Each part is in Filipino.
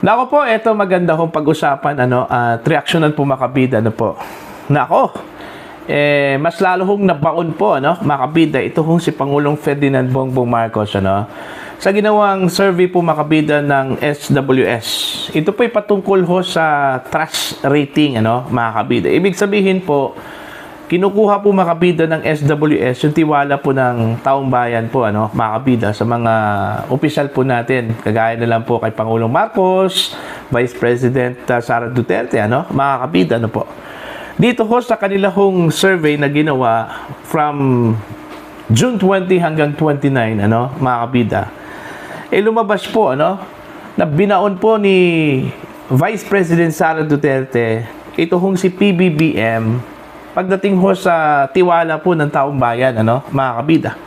Nako po, eto maganda kong pag-usapan, at reaksyonan po makabida, po. Nako, mas lalo hong nabaon po, makabida, ito hong si Pangulong Ferdinand Bongbong Marcos, sa ginawang survey po makabida ng SWS. Ito po ay patungkol ho sa trust rating, makabida. Ibig sabihin po, kinukuha po makabida ng SWS yung tiwala po ng taong bayan po, makabida sa mga opisyal po natin. Kagaya na lang po kay Pangulong Marcos, Vice President Sara Duterte, makakabida, po. Dito ho sa kanila hong survey na ginawa from June 20 hanggang 29, makakabida. Lumabas po, na binaon po ni Vice President Sara Duterte, ito hong si PBBM, pagdating ho sa tiwala po ng taong bayan, mga kabida.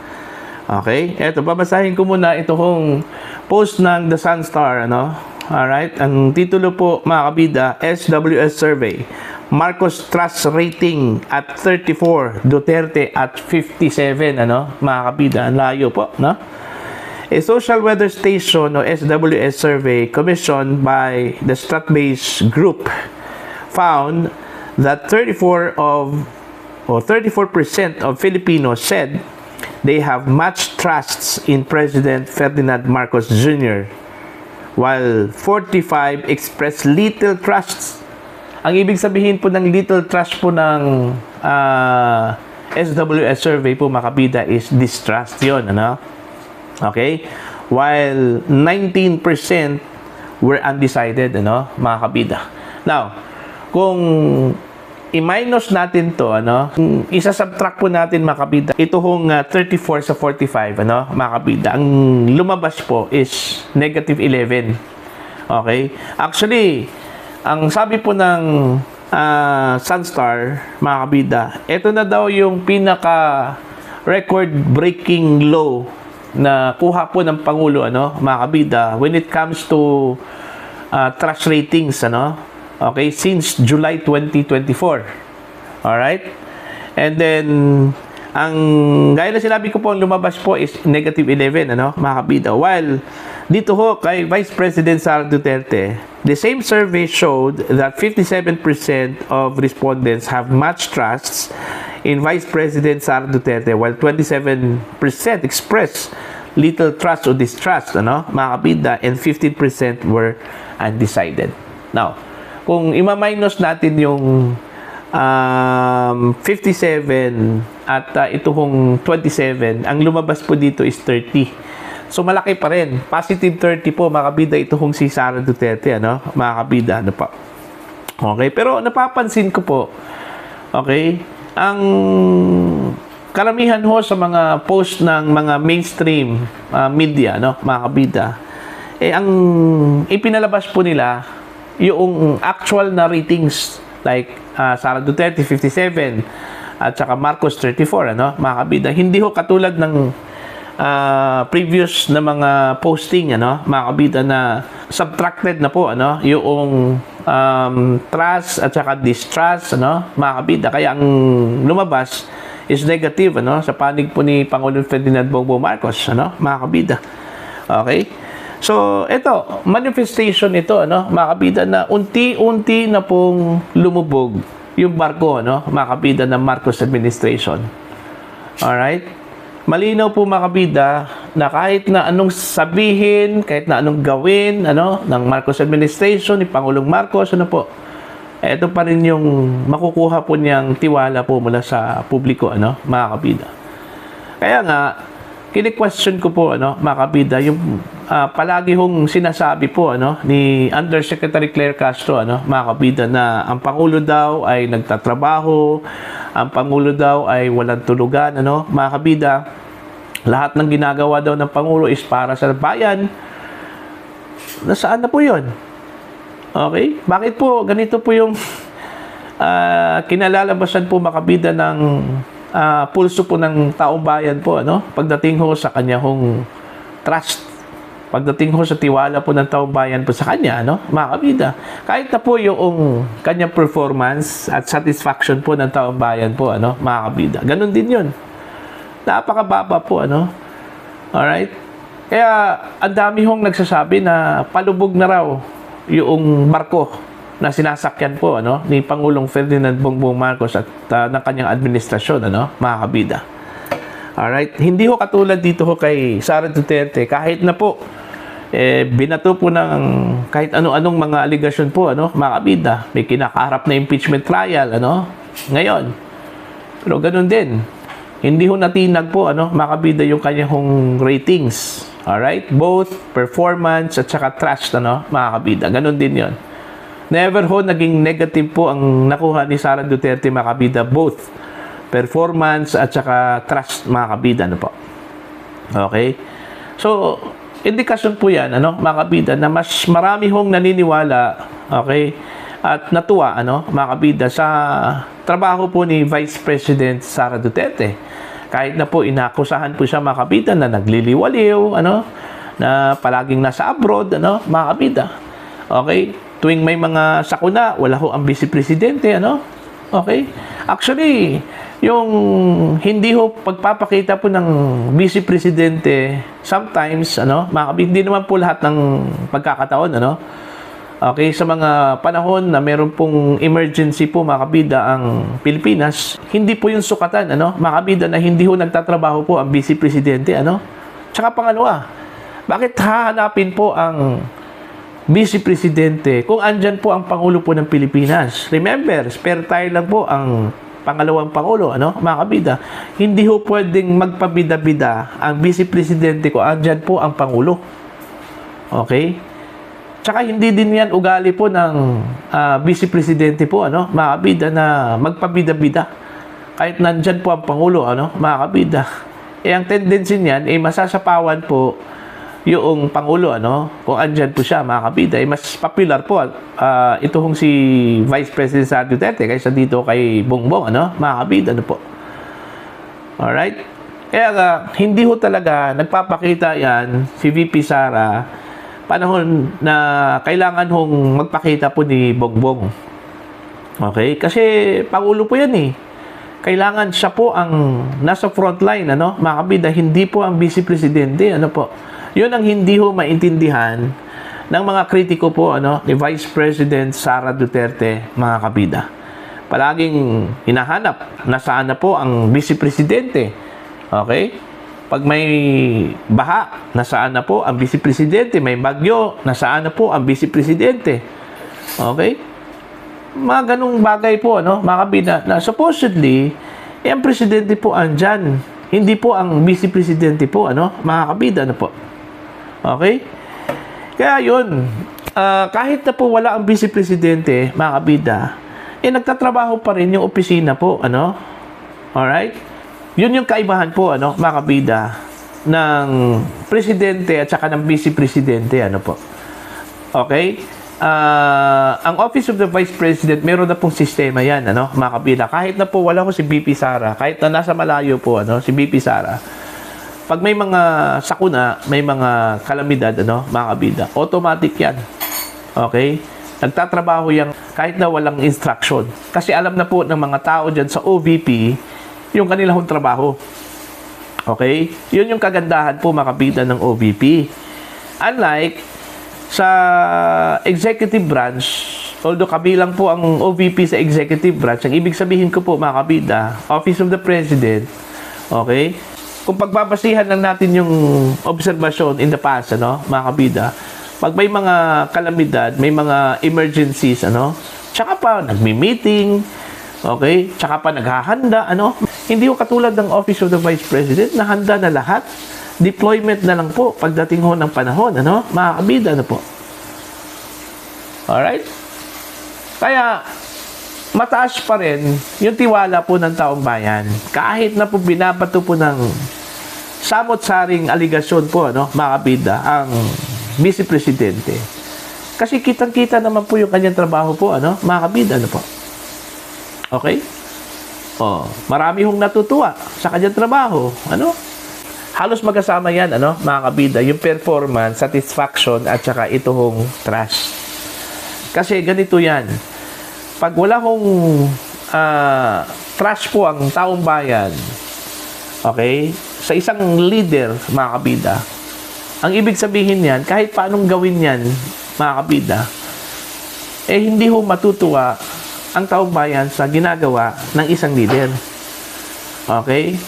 Okay? Eto, babasahin ko muna ito hong post ng The Sun Star, Alright? Ang titulo po, mga kabida, SWS Survey. Marcos Trust Rating at 34, Duterte at 57, mga kabida. Ang layo po, A social weather station o SWS survey commissioned by the Stratbase Group found that 34% of Filipinos said they have much trusts in President Ferdinand Marcos Jr., while 45 expressed little trusts. Ang ibig sabihin po ng little trust po ng SWS survey po, makabida, is distrust yun, Okay? While 19% were undecided, mga kabida. Now, kung i-minus natin to, isa-subtract po natin, makabida, ito hong 34 sa 45, makabida. Ang lumabas po is negative 11. Okay? Actually, ang sabi po ng Sunstar, makabida, ito na daw yung pinaka record-breaking low na kuha po ng Pangulo, makabida, when it comes to trust ratings, Okay, since July 2024. Alright? And then, ang gaya na sinabi ko po, ang lumabas po is negative 11, mga kabida. While, dito ho, kay Vice President Sara Duterte, the same survey showed that 57% of respondents have much trusts in Vice President Sara Duterte, while 27% express little trust or distrust, mga kabida, and 15% were undecided. Now, kung ima-minus natin yung 57 at ito hong 27, ang lumabas po dito is 30. So, malaki pa rin. Positive 30 po, makabida, ito hong si Sara Duterte, makabida, pa. Okay, pero napapansin ko po, okay, ang karamihan ho sa mga post ng mga mainstream media, makabida, ang ipinalabas po nila, yung actual na ratings, like Sara Duterte 57 at saka Marcos 34, mga kabida, hindi ho katulad ng previous na mga posting, mga kabida, na subtracted na po, yung trust at saka distrust, mga kabida. Kaya ang lumabas is negative, sa panig po ni Pangulong Ferdinand Bongbong Marcos, mga kabida. Okay? So, ito, manifestation ito, mga kabida, na unti-unti na pong lumubog yung barko, mga kabida, ng Marcos administration. Alright? Malinaw po, mga kabida, na kahit na anong sabihin, kahit na anong gawin, ng Marcos administration, ni Pangulong Marcos, ito pa rin yung makukuha po niyang tiwala po mula sa publiko, mga kabida. Kaya nga, kini-question ko po, mga kabida, yung palagi hong sinasabi po, ni Undersecretary Claire Castro, mga kabida, na ang Pangulo daw ay nagtatrabaho, ang Pangulo daw ay walang tulugan, mga kabida, lahat ng ginagawa daw ng Pangulo is para sa bayan. Nasaan na po yun? Okay? Bakit po ganito po yung kinalalabasan po, mga kabida, ng pulso po ng taong bayan po, pagdating ho sa kanya hong trust, pagdating ho sa tiwala po ng taong bayan po sa kanya, mga kabida. Kahit na po yung kanyang performance at satisfaction po ng taong bayan po, mga kabida. Ganon din yun. Napakababa po, Alright? Kaya, ang dami hong nagsasabi na palubog na raw yung barko na sinasakyan po ni Pangulong Ferdinand Bongbong Marcos at ng kanyang administrasyon, mga kabida. Alright, hindi ho katulad dito ho kay Sara Duterte, kahit na po binato po ng kahit ano-anong mga aligasyon po, mga kabida, may kinakaharap na impeachment trial, ngayon. Pero ganun din, hindi ho natinag po, mga kabida, yung kanyang ratings. Alright, both performance at saka trust, mga kabida, ganun din yon. Never ho naging negative po ang nakuha ni Sara Duterte, mga kabida, both performance at saka trust, mga kabida, po. Okay? So, indikasyon po yan, mga kabida, na mas marami hong naniniwala, okay, at natuwa, mga kabida, sa trabaho po ni Vice President Sara Duterte. Kahit na po inakusahan po siya, mga kabida, na nagliliwaliw, na palaging nasa abroad, mga kabida. Okay? Tuwing may mga sakuna, wala ho ang Vice Presidente, Okay? Actually, yung hindi ho pagpapakita po ng Vice Presidente, sometimes, mga kabida, hindi naman po lahat ng pagkakataon, Okay, sa mga panahon na meron pong emergency po, mga kabida, ang Pilipinas, hindi po yung sukatan, mga kabida, na hindi ho nagtatrabaho po ang Vice Presidente, Tsaka pangalawa, bakit hahanapin po ang Vice Presidente kung andyan po ang Pangulo po ng Pilipinas? Remember, spare tire lang po ang pangalawang Pangulo, mga kabida. Hindi ho pwedeng magpabida-bida ang Vice Presidente kung andyan po ang Pangulo. Okay? Tsaka hindi din yan ugali po ng Vice Presidente po, mga kabida, na magpabida-bida kahit nandyan po ang Pangulo, mga kabida. Ang tendency niyan ay masasapawan po yung Pangulo, kung andyan po siya, mga kabida, mas popular po ito hong si Vice President Sara Duterte kaysa dito kay Bongbong, mga kabida, po. Alright? Kaya hindi ho talaga nagpapakita yan si VP Sara panahon na kailangan hong magpakita po ni Bongbong. Okay? Kasi Pangulo po yan Kailangan siya po ang nasa frontline, mga kabida, hindi po ang Vice Presidente, po. Yun ang hindi ho maintindihan ng mga kritiko po ni Vice President Sara Duterte, mga kabida. Palaging hinahanap na saan na po ang Vice Presidente. Okay? Pag may baha, nasaan na po ang Vice Presidente? May bagyo, nasaan na po ang Vice Presidente? Okay? Mga ganung bagay po, mga kabida, na supposedly, ang Presidente po andyan. Hindi po ang Vice Presidente po, mga kabida, po. Okay? Kaya yun, kahit na po wala ang Vice Presidente, mga kabida, nagtatrabaho pa rin yung opisina po, Alright? Yun yung kaibahan po, mga kabida, ng Presidente at saka ng Vice Presidente, po. Okay? Ang Office of the Vice President, meron na pong sistema yan, mga kabida. Kahit na po wala ko si VP Sara, kahit na nasa malayo po, si VP Sara, pag may mga sakuna, may mga kalamidad, mga kabida, automatic yan. Okay? Nagtatrabaho yan kahit na walang instruction. Kasi alam na po ng mga tao dyan sa OVP yung kanilang trabaho. Okay? Yun yung kagandahan po, mga kabida, ng OVP. Unlike sa executive branch, although kabilang po ang OVP sa executive branch, ang ibig sabihin ko po, mga kabida, Office of the President, okay? Kung pagbabasihan lang natin yung obserbasyon in the past, mga kabida, pag may mga kalamidad, may mga emergencies, tsaka pa nagmi-meeting, okay? Tsaka pa naghahanda, Hindi ko katulad ng Office of the Vice President na handa na lahat. Deployment na lang po pagdating ho ng panahon, mga kabida, po. Alright? Kaya, mataas pa rin yung tiwala po ng taong bayan. Kahit na po binabato po ng samot-saring aligasyon po, mga kabida, ang Vice Presidente. Kasi kitang-kita naman po yung kanyang trabaho po, mga kabida, po. Okay? Marami hong natutuwa sa kanyang trabaho, Halos magkasama yan, mga kabida, yung performance, satisfaction, at saka ito hong trust. Kasi ganito yan. Pag wala hong trust po ang taong bayan, okay, sa isang leader, mga kabida, ang ibig sabihin yan, kahit paanong gawin yan, mga kabida, hindi ho matutuwa ang taong bayan sa ginagawa ng isang leader. Okay?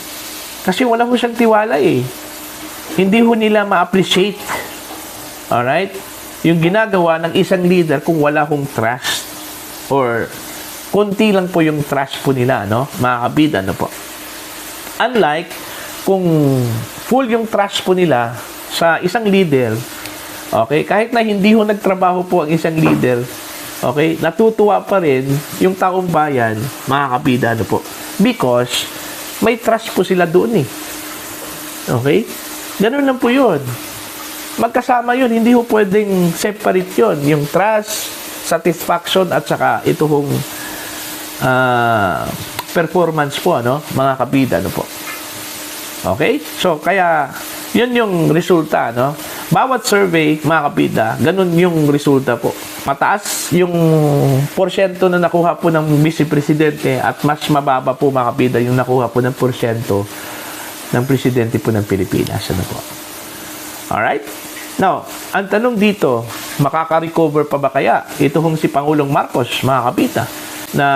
Kasi wala ho siyang tiwala eh. Hindi ho nila ma-appreciate. Alright? Yung ginagawa ng isang leader kung wala hong trust. Or, konti lang po yung trust po nila, no? Mga kabida, no po? Unlike, kung full yung trust po nila sa isang leader, okay? Kahit na hindi ho nagtrabaho po ang isang leader, okay? Natutuwa pa rin yung taong bayan, mga kabida, no po? Because, may trust po sila doon eh. Okay? Ganun lang po yun. Magkasama yun. Hindi ho pwedeng separate yun. Yung trust, satisfaction, at saka ito hong performance po, ano? Mga kabida, no po? Okay? So, kaya, yun yung resulta, no? Bawat survey, mga kabida, ganun yung resulta po. Mataas yung porsyento na nakuha po ng Vice Presidente at mas mababa po, mga kabida, yung nakuha po ng porsyento ng Presidente po ng Pilipinas. Ano po? Alright? Now, ang tanong dito, makaka-recover pa ba kaya ito hong si Pangulong Marcos, mga kabida, na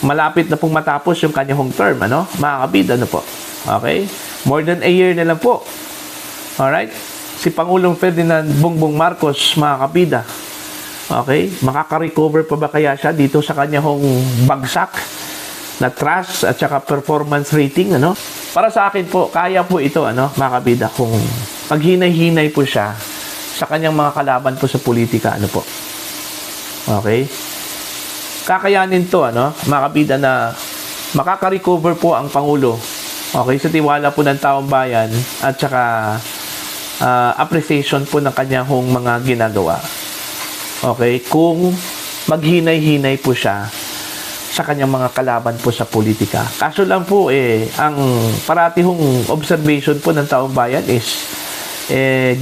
malapit na pong matapos yung kanyang term, ano? Mga kabida, ano po? Okay? More than a year na lang po. Alright? Si Pangulong Ferdinand Bongbong Marcos, mga kabida, okay? Makaka-recover pa ba kaya siya dito sa kanyang bagsak na trust at saka performance rating, ano? Para sa akin po, kaya po ito, ano, mga kabida, kung maghinay-hinay po siya sa kanyang mga kalaban po sa politika, ano po. Okay? Kakayanin to, ano, mga kabida, na makaka-recover po ang Pangulo, okay, sa tiwala po ng taong bayan at saka appreciation po ng kanyang mga ginagawa. Okay? Kung maghinay-hinay po siya sa kanyang mga kalaban po sa politika. Kaso lang po, ang paratihong observation po ng taong bayan is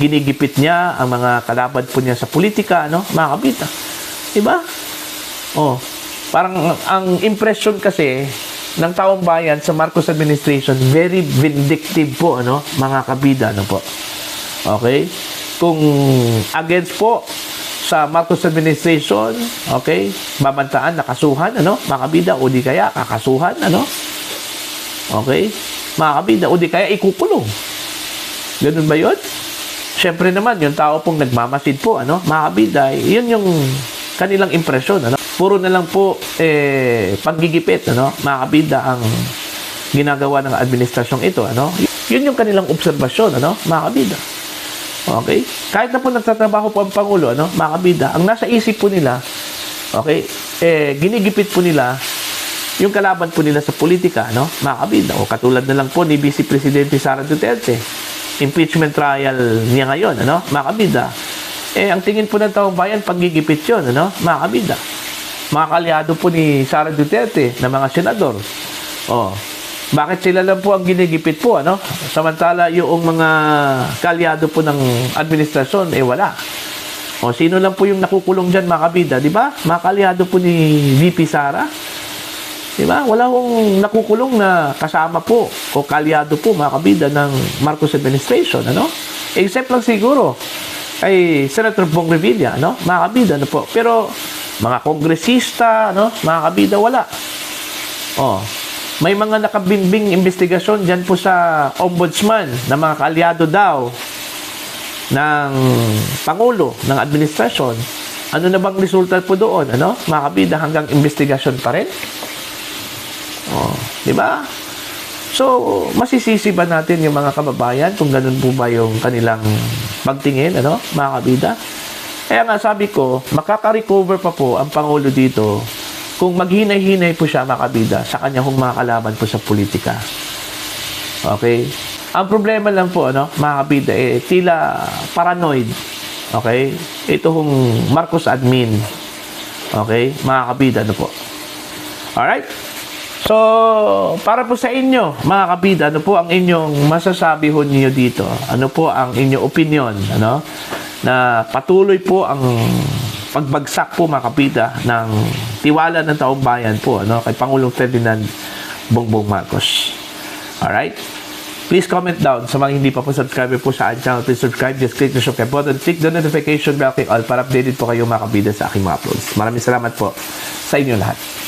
ginigipit niya ang mga kalaban po niya sa politika, ano? Mga kabita. Diba? Oh, parang ang impression kasi ng taong bayan sa Marcos administration, very vindictive po, ano? Mga kabida, ano po? Okay? Kung against po sa Marcos administration, okay, babantaan, nakasuhan, ano, mga kabida, o di kaya kakasuhan, ano, okay, mga kabida, o di kaya ikukulong. Ganun ba yun? Siyempre naman, yung tao pong nagmamasid po, ano, mga kabida, yun yung kanilang impresyon, ano, puro na lang po, paggigipit, ano, mga kabida, ang ginagawa ng administrasyong ito, ano, yun yung kanilang obserbasyon, ano, mga kabida. Okay? Kahit na po nagtatrabaho po ang Pangulo, ano, mga kabida, ang nasa isip po nila, okay, ginigipit po nila yung kalaban po nila sa politika, ano, mga kabida. O katulad na lang po ni Vice Presidente Sara Duterte, impeachment trial niya ngayon, ano, mga kabida. Ang tingin po ng taong bayan, paggigipit yun, ano, mga kabida. Mga kalyado po ni Sara Duterte na mga senador. Oh, bakit sila lang po ang ginigipit po, ano? Samantala, yung mga kalyado po ng administrasyon, wala. O, sino lang po yung nakukulong dyan, mga kabida, di ba? Mga kalyado po ni VP Sara. Di ba? Wala hong nakukulong na kasama po o kalyado po, mga kabida, ng Marcos administration, ano? Except lang siguro ay Senator Bong Revilla, ano? Mga kabida, ano po? Pero, mga kongresista, ano? Mga kabida, wala. O, may mga nakabinbing investigasyon dyan po sa ombudsman na mga kaalyado daw ng Pangulo, ng administrasyon. Ano na bang resulta po doon? Ano? Mga kabida, hanggang investigasyon pa rin? Oh, di ba? So, masisisi ba natin yung mga kababayan kung ganun po ba yung kanilang pagtingin, ano? Mga kabida? Kaya nga sabi ko, makaka-recover pa po ang Pangulo dito kung maghinay-hinay po siya, mga kabida, sa kanyang mga kalaban po sa politika. Okay? Ang problema lang po, ano, mga kabida, tila paranoid. Okay? Ito hong Marcos admin. Okay? Mga kabida, ano po. Alright? So, para po sa inyo, mga kabida, ano po ang inyong masasabi ho niyo dito? Ano po ang inyong opinion, ano? Na patuloy po ang pagbagsak po, mga kabida, ng tiwala ng taong bayan po, ano, kay Pangulong Ferdinand Bongbong Marcos. Alright? Please comment down sa mga hindi pa po subscriber po sa aking channel. Please subscribe. Just click the subscribe button. Click the notification bell kay all para updated po kayo mga kabida sa aking mga uploads. Maraming salamat po sa inyo lahat.